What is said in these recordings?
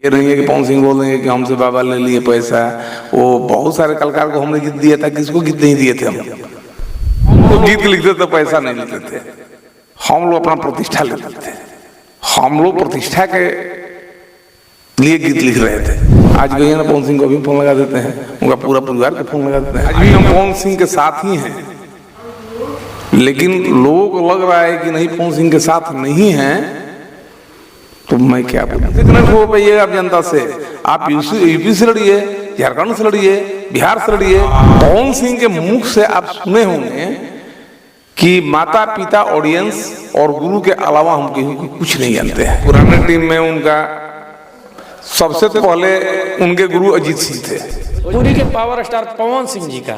ये नहीं है कि पवन सिंह बोल देंगे कि हमसे बाबा ले लिए पैसा। वो बहुत सारे कलाकार को हमने गीत दिया था, किसको गीत नहीं दिए थे हम। वो गीत लिखते थे, पैसा नहीं लिखते थे। हम लोग अपना प्रतिष्ठा लिखते थे, हम लोग प्रतिष्ठा के लिए गीत लिख रहे थे। आज भैया ना पवन सिंह को भी फोन लगा देते हैं, उनका पूरा परिवार को फोन लगा देते हैं। आज भी हम पवन सिंह के साथ ही हैं, लेकिन लोगों को लग रहा है कि नहीं पवन सिंह के साथ नहीं है, तो मैं क्या बोलूं। कितने हो पाइएगा आप जनता से, आप यूपी से लड़िए, झारखंड से लड़िए, बिहार से लड़िए। पवन सिंह के मुख से आप सुने होंगे कि माता पिता ऑडियंस और गुरु के अलावा हम कहीं कुछ नहीं जानते हैं। पुराने टीम में उनका सबसे पहले उनके गुरु अजीत सिंह थे। पूरी के पावर स्टार पवन सिंह जी का,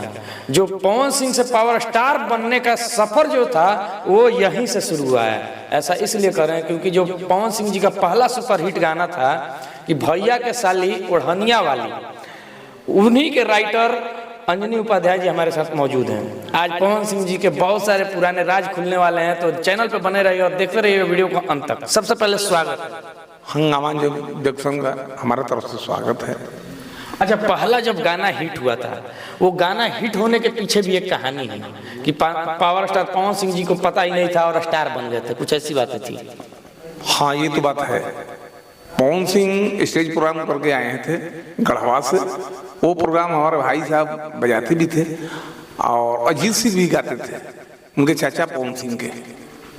जो पवन सिंह से पावर स्टार बनने का सफर जो था वो यहीं से शुरू हुआ है। ऐसा इसलिए कर रहे हैं क्योंकि जो पवन सिंह जी का पहला सुपरहिट गाना था कि भैया के साली ओढ़निया वाली, उन्हीं के राइटर अंजनी उपाध्याय जी हमारे साथ मौजूद हैं। आज पवन सिंह जी के बहुत सारे पुराने राज खुलने वाले हैं, तो चैनल पे बने रहिए और देखते रहिए वीडियो को अंत तक। सबसे पहले स्वागत है हंगामा जंक्शन का, हमारे तरफ से स्वागत है। अच्छा, पहला जब गाना हिट हुआ था, वो गाना हिट होने के पीछे भी एक कहानी है कि पावर स्टार पवन सिंह जी को पता ही नहीं था और स्टार बन गए थे, कुछ ऐसी बातें थी। हाँ, ये तो बात है। पवन सिंह स्टेज प्रोग्राम करके आए थे गढ़वा से। वो प्रोग्राम हमारे भाई साहब बजाते भी थे और अजीत सिंह भी गाते थे, उनके चाचा पवन सिंह के।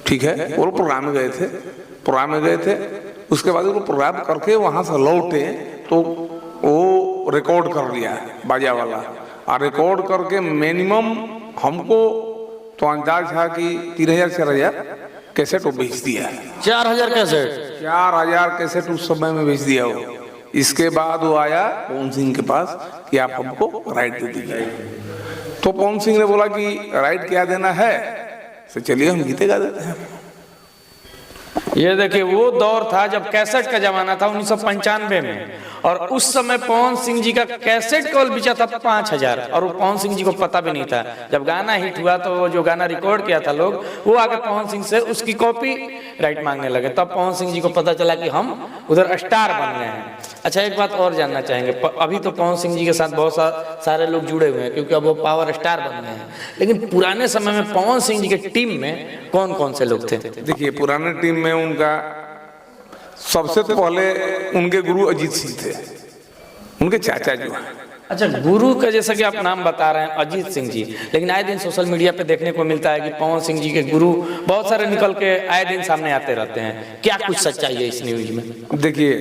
ठीक है, वो प्रोग्राम में गए थे, प्रोग्राम में गए थे। उसके बाद वो प्रोग्राम करके वहां से लौटे तो वो रिकॉर्ड कर लिया बाजा वाला, और रिकॉर्ड करके मिनिमम हमको तो अंदाज था कि 3000-4000 कैसेट वो बेच दिया। 4000 कैसेट, 4000 कैसेट उस समय में बेच दिया वो। इसके बाद वो आया पवन सिंह के पास कि आप हमको राइट दे दीजिए। तो पवन सिंह ने बोला कि राइट क्या देना है, तो चलिए हम गीते गा देते हैं। ये देखिए वो दौर था जब कैसेट का जमाना था 1995 में, और उस समय पवन सिंह जी का कैसेट केवल बिचा था 5000, और वो पवन सिंह जी को पता भी नहीं था। जब गाना हिट हुआ तो जो गाना रिकॉर्ड किया था लोग, वो आके पवन सिंह से उसकी कॉपी राइट मांगने लगे। तब पवन सिंह जी को पता चला कि हम उधर स्टार बन गए हैं। अच्छा, एक बात और जानना चाहेंगे, अभी तो पवन सिंह जी के साथ बहुत सारे लोग जुड़े हुए हैं क्योंकि अब वो पावर स्टार बन गए हैं, लेकिन पुराने समय में पवन सिंह जी के टीम में कौन कौन से लोग थे? देखिए, पुराने टीम में उनका सबसे पहले उनके गुरु अजीत सिंह थे, उनके चाचा जो हैं। अच्छा, गुरु का जैसा कि आप नाम बता रहे हैं अजीत सिंह जी, लेकिन आए दिन सोशल मीडिया पे देखने को मिलता है कि पवन सिंह जी के गुरु बहुत सारे निकल के आए दिन सामने आते रहते हैं। क्या कुछ सच्चाई है इस न्यूज में? देखिए,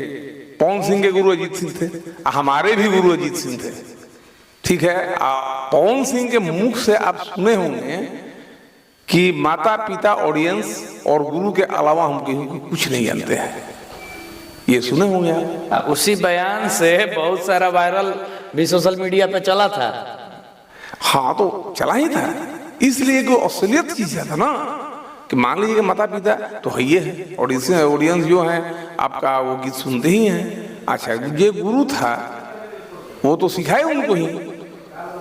पवन सिंह के गुरु अजीत सिंह थे, हमारे भी गुरु अजीत सिंह थे। ठीक है, पवन सिंह के मुख से आप सुने होंगे कि माता पिता ऑडियंस और गुरु के अलावा हम कहीं कुछ नहीं जानते हैं, ये सुने होंगे आप। उसी बयान से बहुत सारा वायरल भी सोशल मीडिया पे चला था। हाँ, तो चला ही था, इसलिए कोई असलियत चीज था ना, कि मान लीजिए माता पिता तो है ये है, ऑडियंस जो है आपका वो गीत सुनते ही हैं। अच्छा, ये गुरु था वो तो सिखाए उनको ही,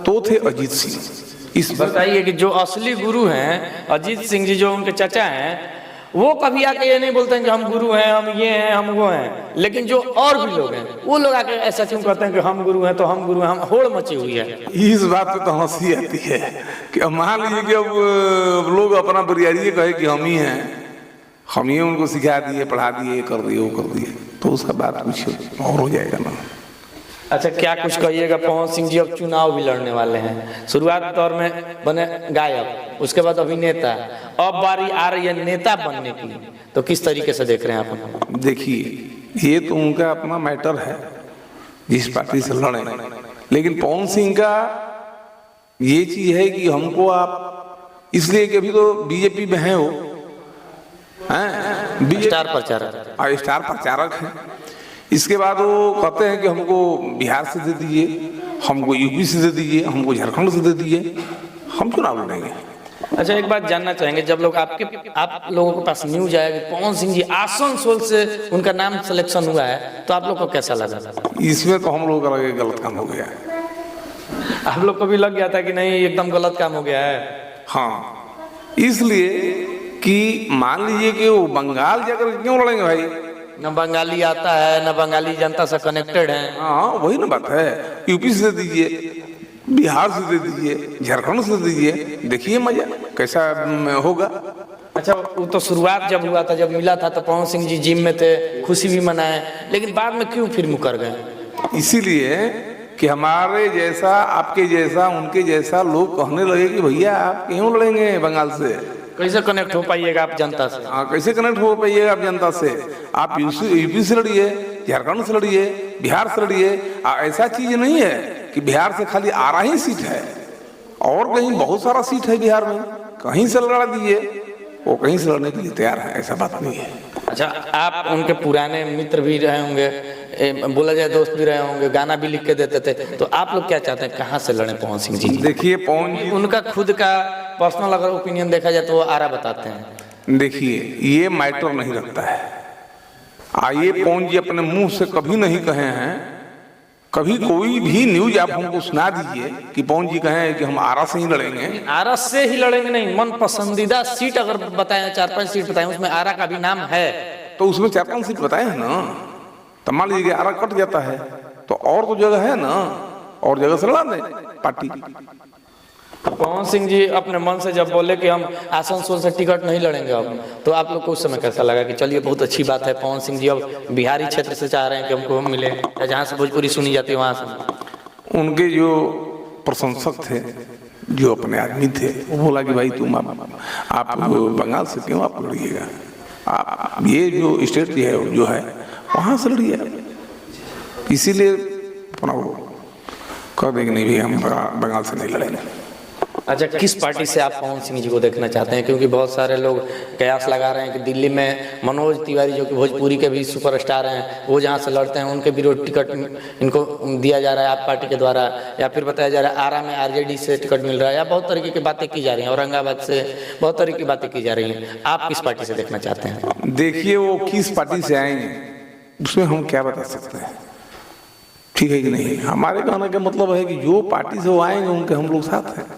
तो थे अजीत सिंह। इस बताइए कि जो असली गुरु हैं अजीत सिंह जी, जो उनके चाचा हैं, वो कभी आके ये नहीं बोलते हैं कि हम गुरु हैं, हम ये हैं, हम वो हैं, लेकिन जो और भी लोग हैं वो लोग आके ऐसा क्यों कहते हैं कि हम गुरु हैं, तो हम गुरु हैं, हम होड़ मची हुई है। इस बात पे तो हंसी आती है कि मान लीजिए कि अब लोग अपना बरियारी कहे कि हम ही हैं, हम ही उनको सिखा दिए, पढ़ा दिए, कर दिए, वो कर दिए, तो उसका बात कुछ और हो जाएगा ना। अच्छा, क्या कुछ कहिएगा? पवन सिंह जी अब चुनाव भी लड़ने वाले हैं। शुरुआत दौर में बने गायक, उसके बाद अभिनेता, अब बारी आ रही है नेता बनने की, तो किस तरीके से देख रहे हैं आप? देखिए, ये तो उनका अपना मैटर है जिस पार्टी से लड़े, लेकिन पवन सिंह का ये चीज है कि हमको आप इसलिए कि अभी तो बीजेपी में है, वो स्टार प्रचारक, स्टार प्रचारक है। इसके बाद वो कहते हैं कि हमको बिहार से दे दीजिए, हमको यूपी से दे दीजिए, हमको झारखंड से दे दीजिए, हम चुनाव लड़ेंगे। अच्छा, एक बात जानना चाहेंगे, जब लोग आप लोगों के पास न्यूज आया कि पवन सिंह जी आसनसोल से उनका नाम सिलेक्शन हुआ है, तो आप लोग को कैसा लगा? इसमें तो हम लोग का गलत काम हो गया है। आप लोग को भी लग गया था कि नहीं एकदम गलत काम हो गया है? हाँ, इसलिए कि मान लीजिए कि वो बंगाल जाकर क्यों लड़ेंगे भाई, न बंगाली आता है, न बंगाली जनता से कनेक्टेड है। हाँ वही ना बात है। यूपी से दे दीजिए, बिहार से दे दीजिए, झारखंड से दे दीजिए, देखिए मजा कैसा होगा। अच्छा, वो तो शुरुआत जब हुआ था, जब मिला था तो पवन सिंह जी जिम में थे, खुशी भी मनाए, लेकिन बाद में क्यों फिर मुकर गए? इसीलिए कि हमारे जैसा, आपके जैसा, उनके जैसा लोग कहने लगे कि भैया आप क्यों लड़ेंगे बंगाल से, कैसे कनेक्ट हो पाइएगा आप जनता से? हाँ कैसे कनेक्ट हो पाइएगा आप जनता से? आप यूपी से लड़िए, झारखंड से लड़िए, बिहार से लड़िए। ऐसा चीज नहीं है कि बिहार से खाली आरा ही सीट है, और कहीं बहुत सारा सीट है बिहार में, कहीं से लड़ा दीजिए, वो कहीं से लड़ने के लिए तैयार है, ऐसा बात नहीं है। अच्छा, आप उनके पुराने मित्र भी रहे होंगे, बोला जाए दोस्त भी रहे होंगे, गाना भी लिख के देते थे, तो आप लोग क्या चाहते हैं, कहाँ से लड़े पवन सिंह जी? देखिए पवन जी, उनका खुद का पर्सनल अगर ओपिनियन देखा जाए तो वो आरा बताते हैं। देखिए ये मैटर नहीं रखता है। आइए पवन जी अपने मुंह से कभी नहीं कहे हैं, कभी कोई भी न्यूज आप हमको सुना दीजिए कि पवन जी कहें कि हम आरा से ही लड़ेंगे। आरा से ही लड़ेंगे नहीं, मन पसंदीदा सीट अगर बताएं, 4-5 सीट बताएं, उसमें आरा का भी नाम है, तो उसमें 4-5 सीट बताए हैं ना, तो मान लीजिए आरा कट जाता है तो और तो जगह है ना, और जगह से लड़ा दें पार्टी। पवन सिंह जी अपने मन से जब बोले कि हम आसनसोल से टिकट नहीं लड़ेंगे अब, तो आप लोग को उस समय कैसा लगा कि चलिए बहुत अच्छी बात है, पवन सिंह जी अब बिहारी क्षेत्र से चाह रहे हैं कि हमको हम मिले, या जहाँ से भोजपुरी सुनी जाती है वहाँ से? उनके जो प्रशंसक थे, जो अपने आदमी थे, वो बोला कि भाई तुम आप बंगाल से क्यों आप लड़िएगा, आप ये जो स्टेट जो है वहाँ से लड़िए। इसीलिए अपना वो कह देंगे नहीं भाई हम बंगाल से नहीं लड़ेंगे। अच्छा, किस पार्टी से आप पवन सिंह जी को देखना चाहते हैं? क्योंकि बहुत सारे लोग कयास लगा रहे हैं कि दिल्ली में मनोज तिवारी जो कि भोजपुरी के भी सुपरस्टार हैं, वो जहां से लड़ते हैं उनके विरोध टिकट इनको दिया जा रहा है आप पार्टी के द्वारा, या फिर बताया जा रहा है आरा में आरजेडी से टिकट मिल रहा है, या बहुत तरीके की बातें की जा रही हैं, औरंगाबाद से बहुत तरह की बातें की जा रही हैं। आप किस पार्टी से देखना चाहते हैं? देखिए वो किस पार्टी से आएंगे उसमें हम क्या बता सकते हैं, ठीक है कि नहीं। हमारे कहने का मतलब है कि जो पार्टी से वो आएंगे उनके हम लोग साथ हैं।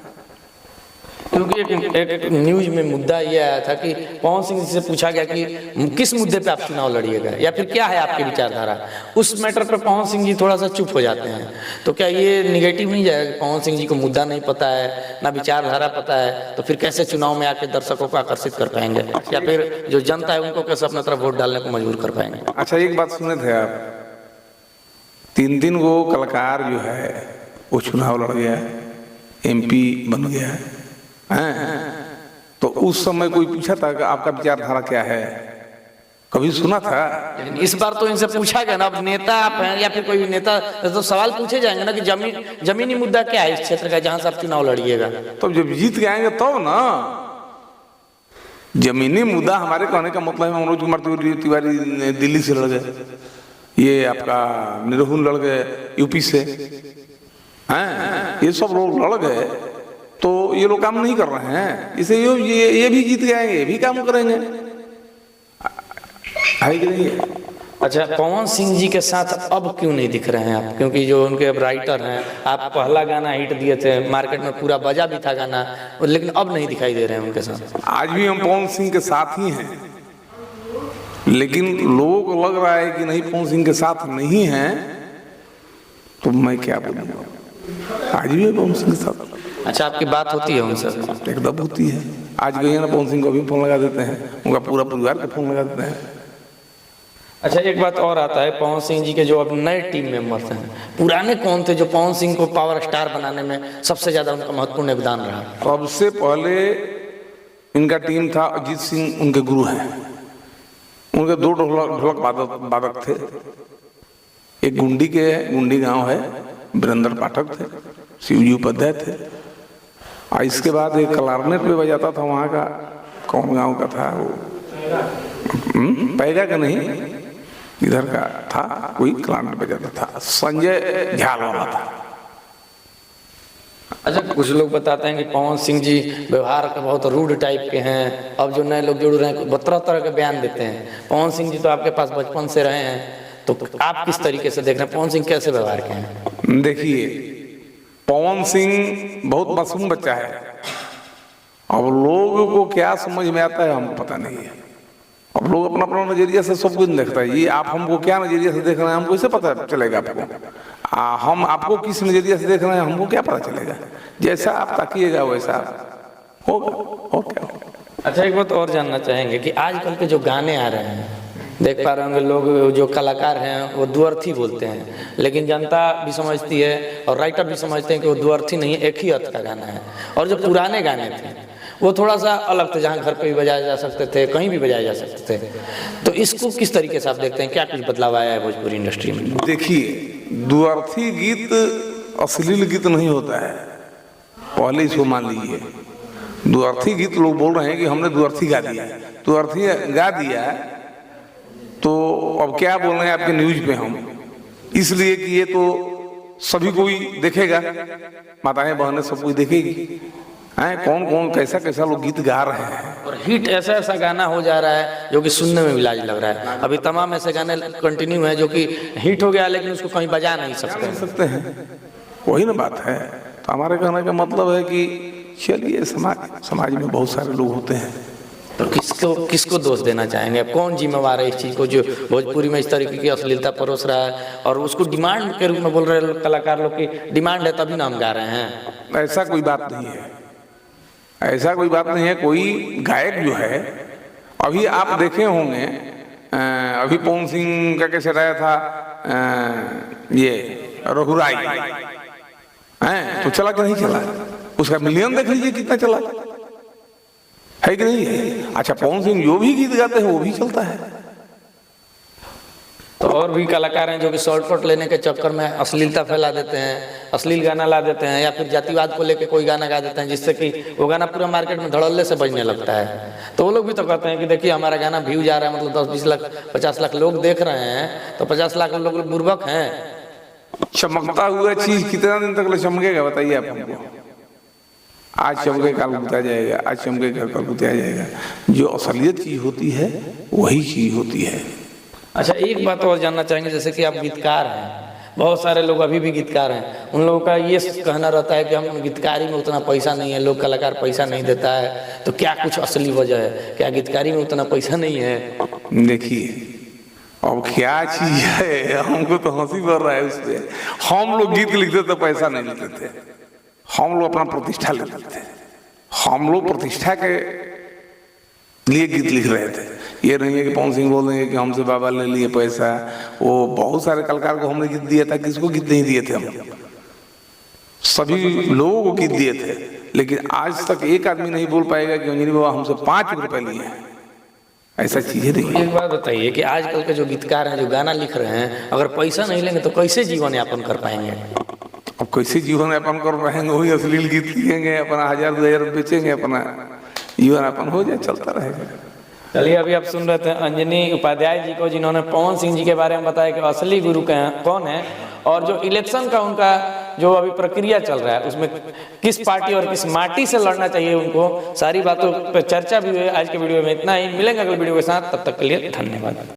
क्योंकि एक न्यूज में मुद्दा ये आया था कि पवन सिंह से पूछा गया कि किस मुद्दे पे आप चुनाव लड़िएगा, या फिर क्या है आपकी विचारधारा, उस मैटर पे पवन सिंह जी थोड़ा सा चुप हो जाते हैं। तो क्या ये निगेटिव नहीं जाएगा कि पवन सिंह जी को मुद्दा नहीं पता है, ना विचारधारा पता है, तो फिर कैसे चुनाव में आके दर्शकों को आकर्षित कर पाएंगे, या फिर जो जनता है उनको कैसे अपने तरफ वोट डालने को मजबूर कर पाएंगे? अच्छा एक बात सुने थे आप, 3 वो कलाकार जो है वो चुनाव लड़ गया, MP बन गया है, तो उस समय कोई पूछा था कि आपका विचारधारा क्या है, कभी सुना था? लेकिन इस बार तो इनसे पूछा गया ना, अब नेता आप हैं या फिर कोई भी नेता, तो सवाल पूछे जाएंगे ना कि जमीनी मुद्दा क्या है इस क्षेत्र का जहां से आप चुनाव लड़िएगा। तो जब जीत के आएंगे तब ना। जमीनी मुद्दा हमारे कहने का मतलब है मनोज कुमार तिवारी दिल्ली से लड़ गए, ये आपका निरहुल लड़ गए यूपी से, हैं ये सब लोग लड़ गए, तो ये लोग काम नहीं कर रहे हैं, इसे ये भी जीत गए, ये भी काम करेंगे, है कि नहीं? अच्छा, पवन सिंह जी के साथ अब क्यों नहीं दिख रहे हैं आप? क्योंकि जो उनके अब राइटर हैं, आप पहला गाना हिट दिए थे, मार्केट में पूरा बजा भी था गाना, लेकिन अब नहीं दिखाई दे रहे हैं उनके साथ। आज भी हम पवन सिंह के साथ ही हैं, लेकिन लोगों को लग रहा है कि नहीं पवन सिंह के साथ नहीं है, तो मैं क्या बोलूँगा, आज भी पवन सिंह के साथ। अच्छा, आपकी बात होती है उनसे? एकदम होती है। आज गई है ना पवन सिंह को भी फोन लगा देते हैं, उनका पूरा परिवार को फोन लगा देते हैं। अच्छा, एक बात और आता है, पवन सिंह जी के जो अब नए टीम मेंबर्स हैं, पुराने कौन थे जो पवन सिंह को पावर स्टार बनाने में सबसे ज्यादा उनका महत्वपूर्ण योगदान रहा? सबसे पहले इनका टीम था अजीत सिंह, उनके गुरु हैं, उनके 2 ढोलक वादक थे, एक गुंडी गांव है, वीरेंद्र पाठक थे, शिवजी उपाध्याय थे, और इसके बाद एक क्लारनेट पे बजाता था, वहाँ का कौन गांव का था वो, पैगा का नहीं, इधर का था कोई, क्लारनेट बजाता था, संजय झाल वाला था। अच्छा, कुछ लोग बताते हैं कि पवन सिंह जी व्यवहार के बहुत रूड टाइप के हैं, अब जो नए लोग जुड़ रहे हैं तरह के बयान देते हैं। पवन सिंह जी तो आपके पास बचपन से रहे हैं, तो आप किस तरीके से देख रहे हैं पवन सिंह कैसे व्यवहार के हैं? देखिए पवन सिंह बहुत मासूम बच्चा है, अब लोगों को क्या समझ में आता है हमको पता नहीं है, अब लोग अपना अपना नजरिया से सब कुछ देखता है। ये आप हमको क्या नजरिया से देख रहे हैं हमको कैसे पता चलेगा आपको? हम आपको किस नजरिया से देख रहे हैं हमको क्या पता चलेगा? जैसा आप ताकिएगा वैसा होगा, और क्या होगा। अच्छा, एक बात और जानना चाहेंगे कि आजकल के जो गाने आ रहे हैं, देख पा रहे होंगे लोग, जो कलाकार हैं वो द्व्यर्थी बोलते हैं, लेकिन जनता भी समझती है और राइटर भी समझते हैं कि वो द्व्यर्थी नहीं, एक ही अर्थ का गाना है। और जो पुराने गाने थे वो थोड़ा सा अलग थे, जहाँ घर पे भी बजाए जा सकते थे, कहीं भी बजाए जा सकते थे। तो इसको किस तरीके से आप देखते हैं, क्या कुछ बदलाव आया है भोजपुरी इंडस्ट्री में? देखिए, द्व्यर्थी गीत अश्लील गीत नहीं होता है, पहले इसको मान लीजिए। द्व्यर्थी गीत लोग बोल रहे हैं कि हमने द्व्यर्थी गा दिया, द्व्यर्थी गा दिया तो अब क्या बोल रहे हैं आपके न्यूज पे हम, इसलिए कि ये तो सभी कोई देखेगा, माताएं बहनें सब कोई देखेगी हैं, कौन कौन कैसा कैसा लोग गीत गा रहे हैं। और हिट ऐसा ऐसा गाना हो जा रहा है जो कि सुनने में भी लाज लग रहा है। अभी तमाम ऐसे गाने कंटिन्यू है जो कि हिट हो गया लेकिन उसको कहीं बजा नहीं सकते हैं। वही ना बात है। तो हमारे कहने का मतलब है कि चलिए, समाज में बहुत सारे लोग होते हैं, तो किसको दोष देना चाहेंगे? कौन जिम्मेवार है इस चीज़ को जो भोजपुरी में इस तरीके की अश्लीलता परोस रहा है और उसको डिमांड के रूप में बोल रहे हैं कलाकार लोग की डिमांड है तभी ना हम गा रहे हैं? ऐसा कोई बात नहीं है, ऐसा कोई बात नहीं है। कोई गायक जो है, अभी आप देखे होंगे, अभी पवन सिंह का कैसे आया था, ये रघुराई है, तो चला कि नहीं चला? उसका मिलियन देख लीजिए कितना चला है कि नहीं है? अच्छा, पवन सिंह जो भी गीत गाते हैं वो भी चलता है। तो और भी कलाकार हैं जो कि शॉर्टकट लेने के चक्कर में अश्लीलता फैला देते हैं, अश्लील गाना ला देते हैं, या फिर जातिवाद को लेकर कोई गाना गा देते हैं जिससे कि वो गाना पूरा मार्केट में धड़ल्ले से बजने लगता है। तो वो लोग भी तो कहते हैं कि देखिए हमारा गाना व्यू जा रहा है, मतलब 10-20 लाख 50 लाख लोग देख रहे हैं, तो 50 लाख लोग बुर्बक हैं। चमकता हुआ चीज कितना दिन तक चमकेगा बताइए आप हमको? आज चमके कल बुता जाएगा, आज चमके कल बुता जाएगा। जो असलियत चीज होती है वही चीज होती है। अच्छा, एक बात और जानना चाहेंगे, जैसे कि आप गीतकार हैं, बहुत सारे लोग अभी भी गीतकार हैं, उन लोगों का ये कहना रहता है कि हम गीतकारी में उतना पैसा नहीं है, लोग कलाकार पैसा नहीं देता है, तो क्या कुछ असली वजह है? क्या गीतकारी में उतना पैसा नहीं है? देखिए, अब क्या चीज है, हमको तो हंसी बढ़ रहा है उस पर। हम लोग गीत लिखते तो पैसा नहीं लेते थे, हम लोग अपना प्रतिष्ठा लेते थे, हम लोग प्रतिष्ठा के लिए गीत लिख रहे थे। ये नहीं है कि पवन सिंह बोल देंगे कि हमसे बाबा ले लिए पैसा। वो बहुत सारे कलाकार को हमने गीत दिया था, किसको गीत नहीं दिए थे हम, सभी लोगों को गीत दिए थे। लेकिन आज तक एक आदमी नहीं बोल पाएगा कि अंजनी बाबा हमसे 5 रुपए लिए हैं, ऐसा चीजें नहीं। एक बात बताइए कि आजकल के जो गीतकार हैं जो गाना लिख रहे हैं, अगर पैसा नहीं लेंगे तो कैसे जीवन यापन कर पाएंगे? अब कैसे जीवन यापन कर पाएंगे? वही अश्लील गीत लिखेंगे, अपना 1000-2000 बेचेंगे, अपना जीवन यापन हो जाए, चलता रहेगा। चलिए, अभी आप सुन रहे थे अंजनी उपाध्याय जी को, जिन्होंने पवन सिंह जी के बारे में बताया कि असली गुरु कौन है, और जो इलेक्शन का उनका जो अभी प्रक्रिया चल रहा है उसमें किस पार्टी और किस माटी से लड़ना चाहिए उनको, सारी बातों पर चर्चा भी हुई। आज के वीडियो में इतना ही, मिलेंगे अगले वीडियो के साथ, तब तक के लिए धन्यवाद।